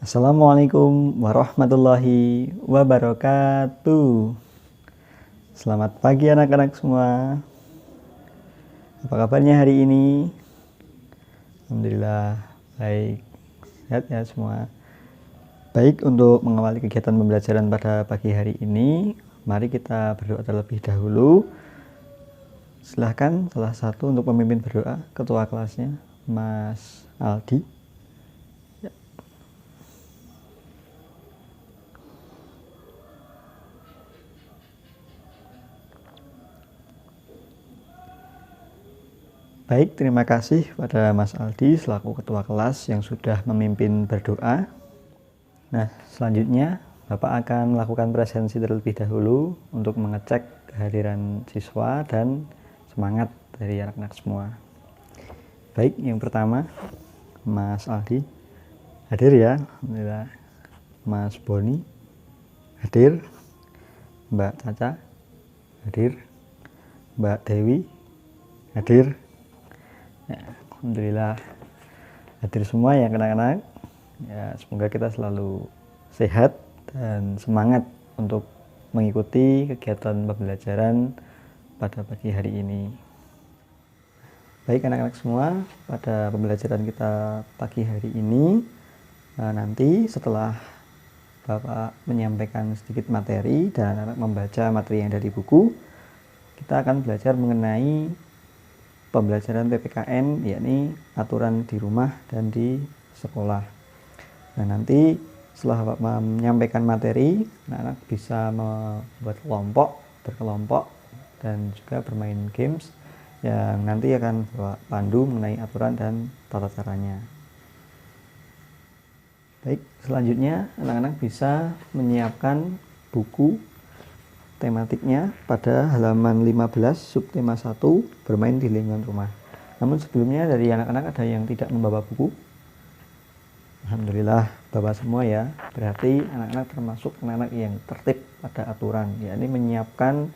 Assalamualaikum warahmatullahi wabarakatuh. Selamat pagi anak-anak semua. Apa kabarnya hari ini? Alhamdulillah baik, sehat ya semua. Baik, untuk mengawali kegiatan pembelajaran pada pagi hari ini, mari kita berdoa terlebih dahulu. Silahkan salah satu untuk pemimpin berdoa, ketua kelasnya, Mas Aldi. Baik, terima kasih pada Mas Aldi selaku ketua kelas yang sudah memimpin berdoa. Nah, selanjutnya Bapak akan melakukan presensi terlebih dahulu untuk mengecek kehadiran siswa dan semangat dari anak-anak semua. Baik, yang pertama Mas Aldi hadir ya. Alhamdulillah. Mas Boni hadir. Mbak Caca hadir. Mbak Dewi hadir. Ya, alhamdulillah hadir semua ya anak-anak. Ya, semoga kita selalu sehat dan semangat untuk mengikuti kegiatan pembelajaran pada pagi hari ini. Baik anak-anak semua, pada pembelajaran kita pagi hari ini nanti setelah Bapak menyampaikan sedikit materi dan anak-anak membaca materi yang dari buku, kita akan belajar mengenai pembelajaran PPKN, yakni aturan di rumah dan di sekolah. Nah, nanti setelah Bapak menyampaikan materi, anak-anak bisa membuat kelompok, berkelompok, dan juga bermain games yang nanti akan Bapak pandu mengenai aturan dan tata caranya. Baik, selanjutnya anak-anak bisa menyiapkan buku tematiknya pada halaman 15 subtema 1 bermain di lingkungan rumah. Namun sebelumnya dari anak-anak ada yang tidak membawa buku? Alhamdulillah bawa semua ya. Berarti anak-anak termasuk anak-anak yang tertib pada aturan, yakni menyiapkan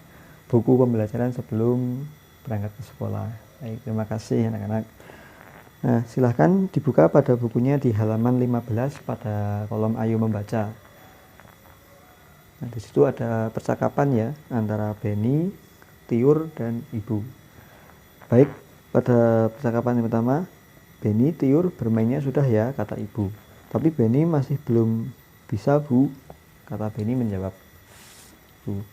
buku pembelajaran sebelum berangkat ke sekolah. Baik, terima kasih anak-anak. Nah, silahkan dibuka pada bukunya di halaman 15 pada kolom Ayo Membaca. Nah, di situ ada percakapan ya antara Benny, Tiur, dan Ibu. Baik, pada percakapan yang pertama, Benny, Tiur bermainnya sudah ya, kata Ibu. Tapi Benny masih belum bisa, Bu, kata Benny menjawab. Bu.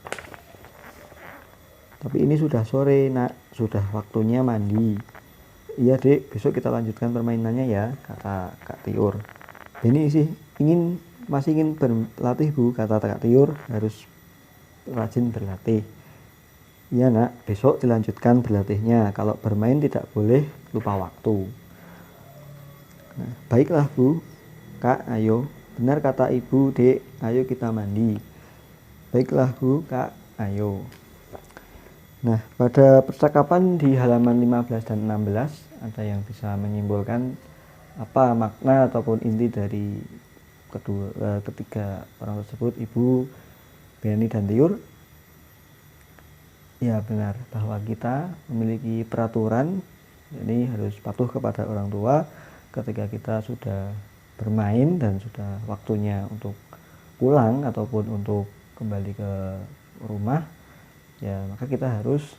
Tapi ini sudah sore, Nak, sudah waktunya mandi. Iya, Dek, besok kita lanjutkan permainannya ya, kata Kak Tiur. Benny masih ingin berlatih, Bu, kata Kak Tiur, harus rajin berlatih. Iya, Nak, besok dilanjutkan berlatihnya. Kalau bermain tidak boleh lupa waktu. Nah, baiklah, Bu. Kak, ayo. Benar kata Ibu, Dek, ayo kita mandi. Baiklah, Bu, Kak, ayo. Nah, pada percakapan di halaman 15 dan 16 ada yang bisa menyimpulkan apa makna ataupun inti dari ketiga orang tersebut, Ibu, Benny, dan Tiur. Ya, benar bahwa kita memiliki peraturan, ini harus patuh kepada orang tua ketika kita sudah bermain dan sudah waktunya untuk pulang ataupun untuk kembali ke rumah, ya maka kita harus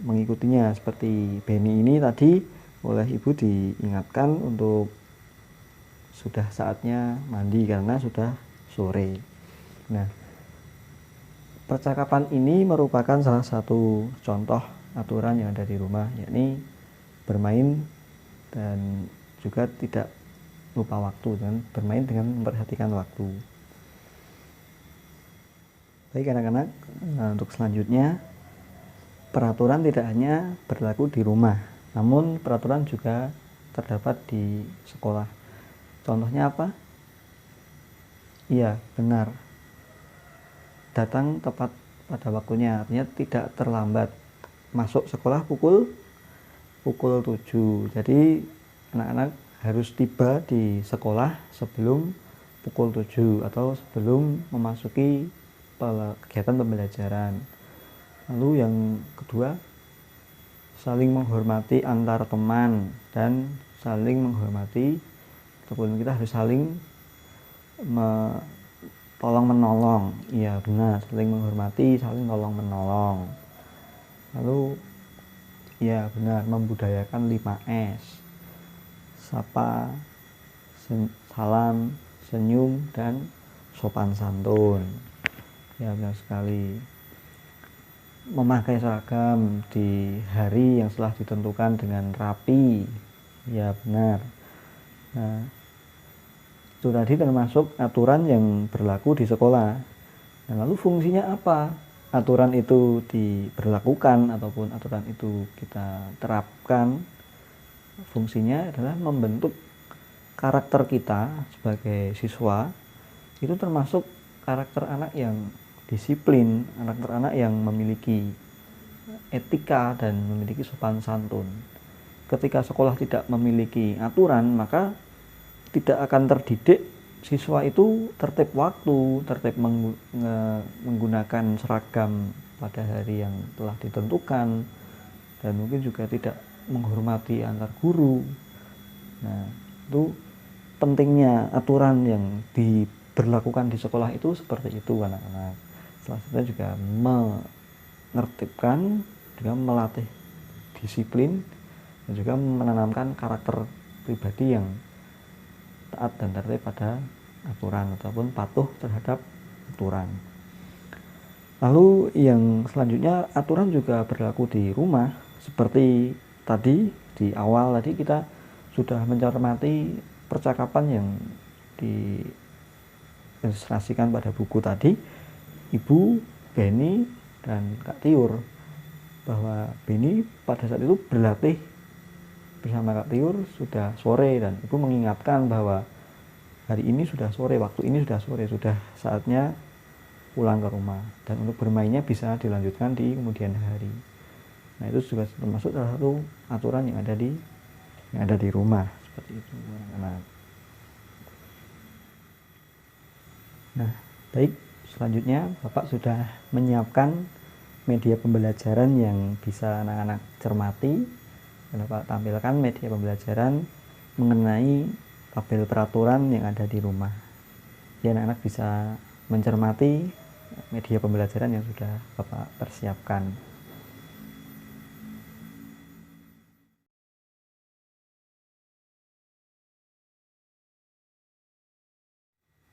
mengikutinya. Seperti Benny ini tadi oleh Ibu diingatkan untuk sudah saatnya mandi karena sudah sore. Nah, percakapan ini merupakan salah satu contoh aturan yang ada di rumah, yakni bermain dan juga tidak lupa waktu dan bermain dengan memperhatikan waktu. Baik anak-anak, untuk selanjutnya peraturan tidak hanya berlaku di rumah, namun peraturan juga terdapat di sekolah. Contohnya apa? Iya, benar. Datang tepat pada waktunya, artinya tidak terlambat. Masuk sekolah pukul 7. Jadi anak-anak harus tiba di sekolah sebelum pukul 7 atau sebelum memasuki kegiatan pembelajaran. Lalu yang kedua, saling menghormati antar teman dan saling menghormati ataupun kita harus saling tolong menolong, iya benar, saling menghormati, saling tolong menolong. Lalu iya benar, membudayakan 5S, sapa, salam, senyum, dan sopan santun. Ya benar sekali. Memakai seragam di hari yang telah ditentukan dengan rapi, ya benar. Nah, itu tadi termasuk aturan yang berlaku di sekolah. Nah, lalu fungsinya apa? Aturan itu diberlakukan ataupun aturan itu kita terapkan. Fungsinya adalah membentuk karakter kita sebagai siswa. Itu termasuk karakter anak yang disiplin, karakter anak yang memiliki etika dan memiliki sopan santun. Ketika sekolah tidak memiliki aturan, maka tidak akan terdidik siswa itu tertib waktu, tertib menggunakan seragam pada hari yang telah ditentukan, dan mungkin juga tidak menghormati antar guru. Nah, itu pentingnya aturan yang diberlakukan di sekolah itu seperti itu, anak-anak. Salah satunya juga menertibkan, juga melatih disiplin, dan juga menanamkan karakter pribadi yang taat dan tertib pada aturan ataupun patuh terhadap aturan. Lalu yang selanjutnya, aturan juga berlaku di rumah. Seperti tadi di awal tadi kita sudah mencermati percakapan yang diilustrasikan pada buku tadi, Ibu, Beni, dan Kak Tiur, bahwa Beni pada saat itu berlatih bersama Kak Tiur sudah sore, dan Ibu mengingatkan bahwa hari ini sudah sore, waktu ini sudah sore, sudah saatnya pulang ke rumah, dan untuk bermainnya bisa dilanjutkan di kemudian hari. Nah, itu juga termasuk salah satu aturan yang ada di rumah, seperti itu anak-anak. Nah, baik, selanjutnya Bapak sudah menyiapkan media pembelajaran yang bisa anak-anak cermati. Bapak tampilkan media pembelajaran mengenai tabel peraturan yang ada di rumah. Jadi anak-anak bisa mencermati media pembelajaran yang sudah Bapak persiapkan.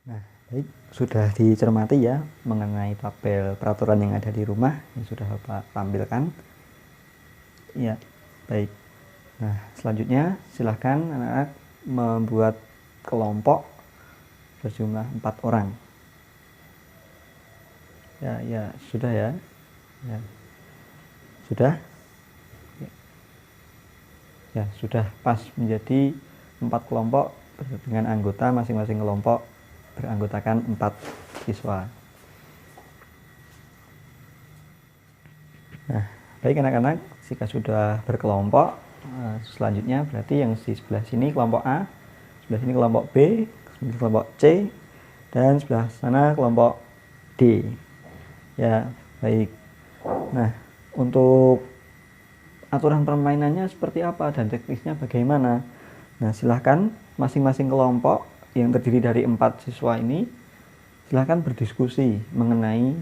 Nah, baik, sudah dicermati ya mengenai tabel peraturan yang ada di rumah yang sudah Bapak tampilkan. Ya, baik. Nah, selanjutnya silahkan anak-anak membuat kelompok berjumlah 4 orang. Ya, sudah ya. Ya. Sudah? Ya, sudah pas menjadi 4 kelompok dengan anggota masing-masing kelompok beranggotakan 4 siswa. Nah, baik anak-anak, jika sudah berkelompok, selanjutnya berarti yang di sebelah sini kelompok A, sebelah sini kelompok B, sebelah kelompok C, dan sebelah sana kelompok D. Ya, baik. Nah, untuk aturan permainannya seperti apa dan teknisnya bagaimana? Nah, silahkan masing-masing kelompok yang terdiri dari 4 siswa ini silahkan berdiskusi mengenai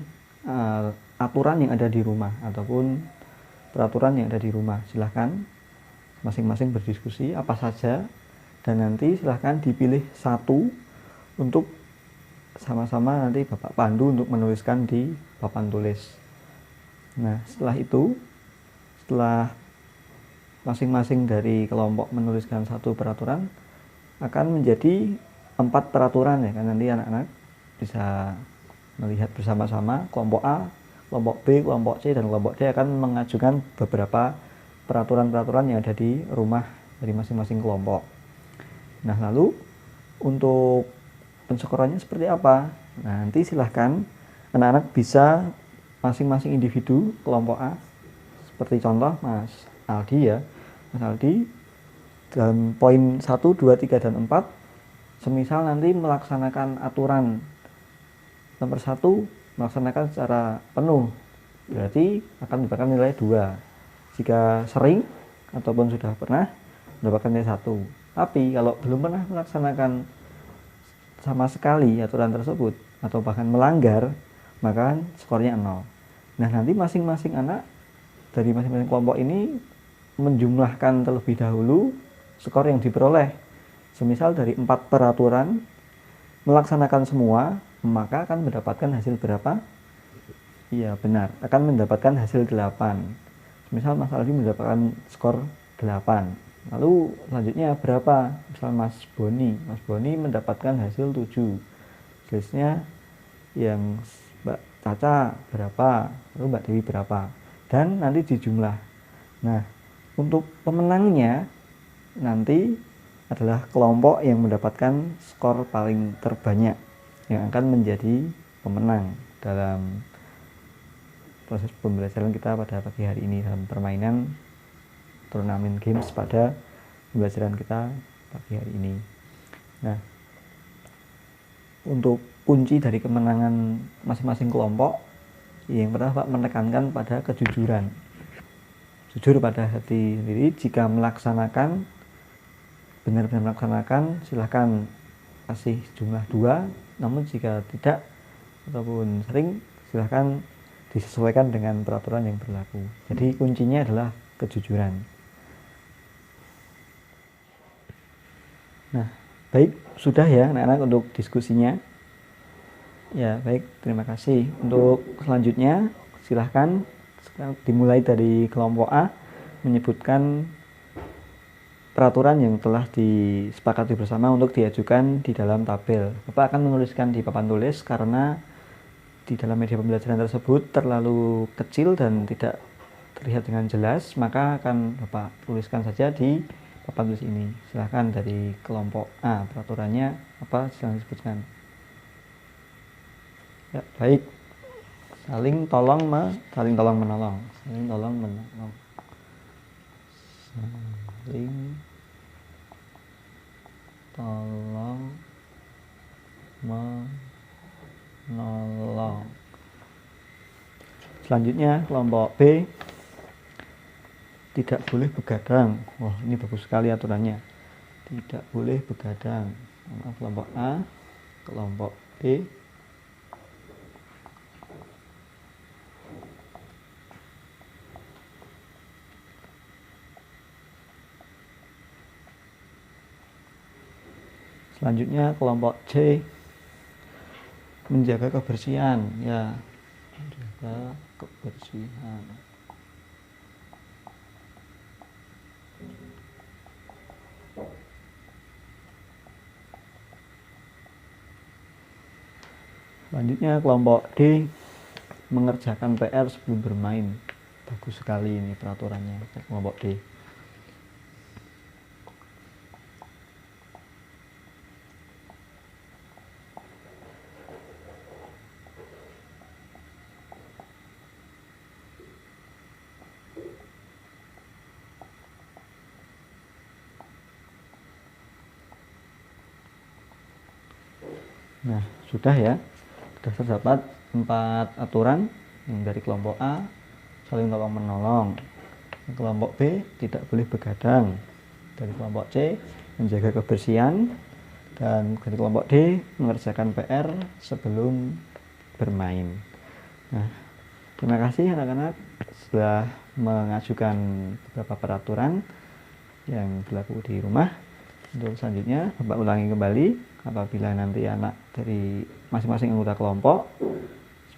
aturan yang ada di rumah ataupun peraturan yang ada di rumah. Silahkan masing-masing berdiskusi apa saja, dan nanti silahkan dipilih satu untuk sama-sama nanti Bapak pandu untuk menuliskan di papan tulis. Nah, setelah itu, setelah masing-masing dari kelompok menuliskan satu peraturan, akan menjadi 4 peraturan ya kan, nanti anak-anak bisa melihat bersama-sama kelompok A, kelompok B, kelompok C, dan kelompok D akan mengajukan beberapa peraturan-peraturan yang ada di rumah dari masing-masing kelompok. Nah, lalu untuk penskorannya seperti apa? Nah, nanti silahkan anak-anak bisa masing-masing individu kelompok A, seperti contoh Mas Aldi ya. Mas Aldi dalam poin 1, 2, 3, dan 4 semisal nanti melaksanakan aturan nomor 1 melaksanakan secara penuh, berarti akan mendapatkan nilai 2. Jika sering ataupun sudah pernah mendapatkan nilai 1. Tapi kalau belum pernah melaksanakan sama sekali aturan tersebut atau bahkan melanggar, maka skornya 0. Nah, nanti masing-masing anak dari masing-masing kelompok ini menjumlahkan terlebih dahulu skor yang diperoleh. Semisal dari 4 peraturan melaksanakan semua, maka akan mendapatkan hasil berapa? Iya, benar, akan mendapatkan hasil 8. Misal Mas Aldi mendapatkan skor 8. Lalu selanjutnya berapa? Misal Mas Boni mendapatkan hasil 7. Selisihnya yang Mbak Caca berapa? Lalu Mbak Dewi berapa? Dan nanti dijumlah. Nah, untuk pemenangnya nanti adalah kelompok yang mendapatkan skor paling terbanyak yang akan menjadi pemenang dalam proses pembelajaran kita pada pagi hari ini dalam permainan turnamen games pada pembelajaran kita pagi hari ini. Nah, untuk kunci dari kemenangan masing-masing kelompok, yang pertama Pak menekankan pada kejujuran. Jujur pada hati sendiri, jika melaksanakan, benar-benar melaksanakan, silahkan kasih jumlah 2, namun jika tidak ataupun sering, silahkan disesuaikan dengan peraturan yang berlaku. Jadi kuncinya adalah kejujuran. Nah, baik, sudah ya anak-anak untuk diskusinya. Ya, baik, terima kasih. Untuk selanjutnya, silahkan dimulai dari kelompok A menyebutkan peraturan yang telah disepakati bersama untuk diajukan di dalam tabel. Bapak akan menuliskan di papan tulis karena di dalam media pembelajaran tersebut terlalu kecil dan tidak terlihat dengan jelas, maka akan Bapak tuliskan saja di papan tulis ini. Silahkan dari kelompok A, peraturannya apa, silahkan disebutkan. Ya, baik. Saling tolong menolong. Saling tolong menolong. Saling tolong menolong. Selanjutnya kelompok B, tidak boleh begadang. Wah, ini bagus sekali aturannya. Tidak boleh begadang. Kelompok A, kelompok B. Selanjutnya kelompok C, menjaga kebersihan. Ya, menjaga kebersihan. Selanjutnya kelompok D, mengerjakan PR sebelum bermain. Bagus sekali ini peraturannya kelompok D. Nah, sudah ya. Sudah terdapat 4 aturan yang dari kelompok A, saling tolong menolong. Kelompok B, tidak boleh begadang. Dari kelompok C, menjaga kebersihan. Dan dari kelompok D, mengerjakan PR sebelum bermain. Nah, terima kasih anak-anak sudah mengajukan beberapa peraturan yang berlaku di rumah. Untuk selanjutnya, Bapak ulangi kembali. Apabila nanti anak dari masing-masing anggota kelompok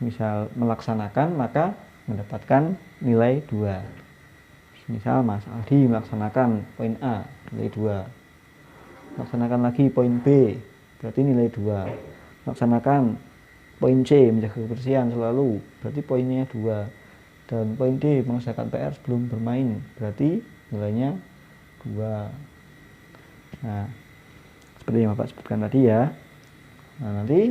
misal melaksanakan, maka mendapatkan nilai 2. Misal Mas Aldi melaksanakan poin A, nilai 2. Melaksanakan lagi poin B, berarti nilai 2. Melaksanakan poin C, menjaga kebersihan selalu, berarti poinnya 2. Dan poin D, mengerjakan PR sebelum bermain, berarti nilainya 2. Nah, seperti yang Bapak sebutkan tadi ya. Nah, nanti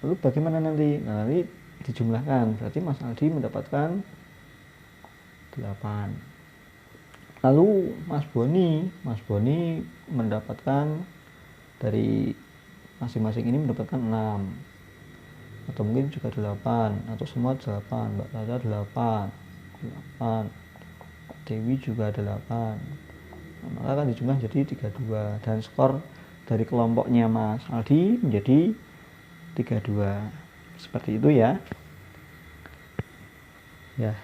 lalu bagaimana nanti? Nah, nanti dijumlahkan. Berarti Mas Aldi mendapatkan 8. Lalu Mas Boni mendapatkan dari masing-masing ini mendapatkan 6. Atau mungkin juga 8, atau semua 8. Mbak Tata 8. Dewi juga 8. Maka akan dijumlah jadi 32 dan skor dari kelompoknya Mas Aldi menjadi 32. Seperti itu ya. Ya,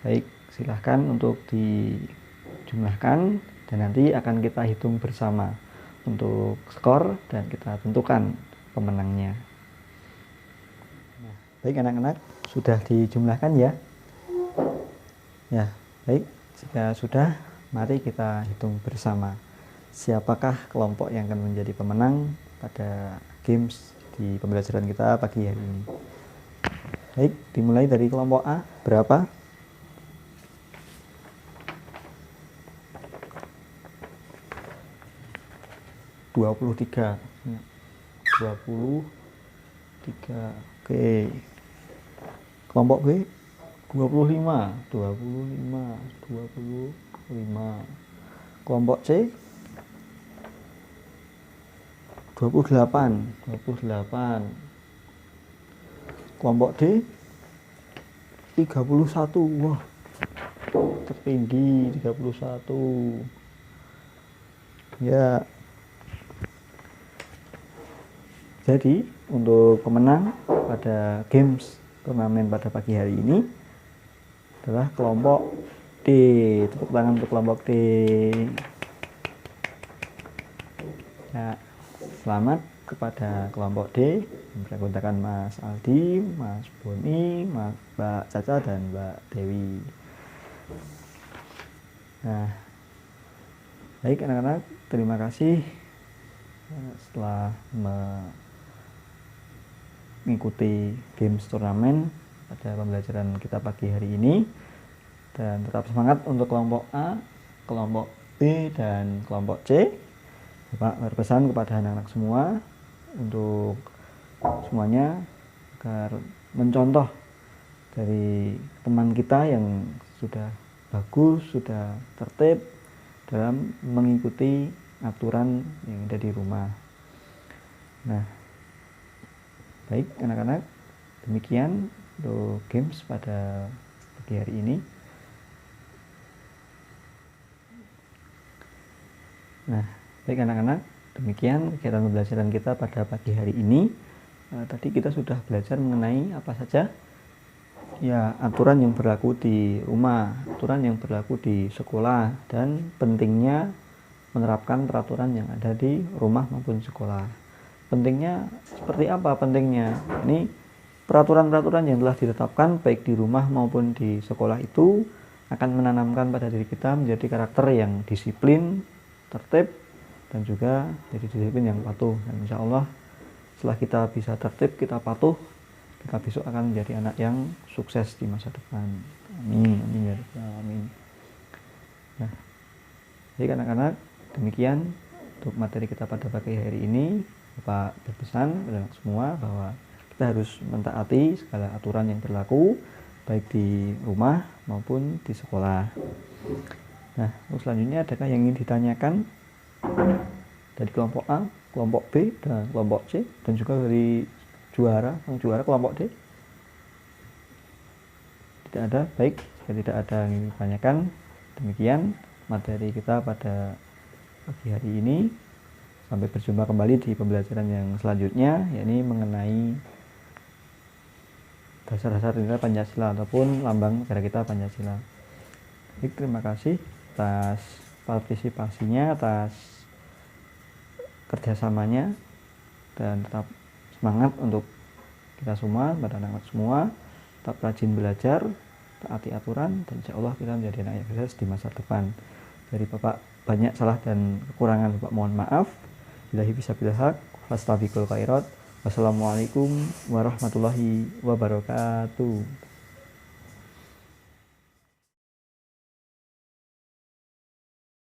baik, silahkan untuk dijumlahkan dan nanti akan kita hitung bersama untuk skor dan kita tentukan pemenangnya. Nah, baik anak-anak, sudah dijumlahkan ya. Ya, baik, jika sudah, mari kita hitung bersama siapakah kelompok yang akan menjadi pemenang pada games di pembelajaran kita pagi hari ini. Baik, dimulai dari kelompok A, berapa? (23). 23. Oke. Kelompok B 25. Kelompok C 28. Kelompok D 31. Wah, tertinggi 31. Ya. Jadi untuk pemenang pada games turnamen pada pagi hari ini adalah kelompok D. Tepuk tangan untuk kelompok D. Ya, selamat kepada kelompok D yang beranggotakan Mas Aldi, Mas Boni, Mbak Caca, dan Mbak Dewi. Nah, baik anak-anak, terima kasih setelah mengikuti games turnamen pada pembelajaran kita pagi hari ini, dan tetap semangat untuk kelompok A, kelompok B, dan kelompok C. Bapak berpesan kepada anak-anak semua untuk semuanya agar mencontoh dari teman kita yang sudah bagus, sudah tertib dalam mengikuti aturan yang ada di rumah. Nah, baik anak-anak, demikian untuk games pada pagi hari ini. Nah, baik anak-anak, demikian kegiatan pembelajaran kita pada pagi hari ini. Tadi kita sudah belajar mengenai apa saja? Ya, aturan yang berlaku di rumah, aturan yang berlaku di sekolah, dan pentingnya menerapkan peraturan yang ada di rumah maupun sekolah. Pentingnya seperti apa pentingnya? Ini peraturan-peraturan yang telah ditetapkan baik di rumah maupun di sekolah itu akan menanamkan pada diri kita menjadi karakter yang disiplin, tertib, dan juga jadi disiplin yang patuh. Dan insya Allah setelah kita bisa tertib, kita patuh, kita besok akan menjadi anak yang sukses di masa depan. Amin, amin ya Rabbal alamin. Nah, jadi anak-anak, demikian untuk materi kita pada pagi hari ini. Bapak berpesan pada anak semua bahwa kita harus mentaati segala aturan yang berlaku baik di rumah maupun di sekolah. Nah, selanjutnya adakah yang ingin ditanyakan dari kelompok A, kelompok B, dan kelompok C, dan juga dari juara kelompok D? Tidak ada. Baik, jika tidak ada yang ingin ditanyakan, demikian materi kita pada pagi hari ini. Sampai berjumpa kembali di pembelajaran yang selanjutnya, yakni mengenai dasar-dasar nilai Pancasila ataupun lambang negara kita Pancasila. Baik, terima kasih atas partisipasinya, atas kerjasamanya, dan tetap semangat untuk kita semua, pada anak-anak semua, tetap rajin belajar, taati aturan, dan insya Allah kita menjadi anak yang sukses di masa depan. Dari Bapak banyak salah dan kekurangan, Bapak mohon maaf. Billahi fisabilil haq, fastabiqul khairat. Wassalamualaikum warahmatullahi wabarakatuh.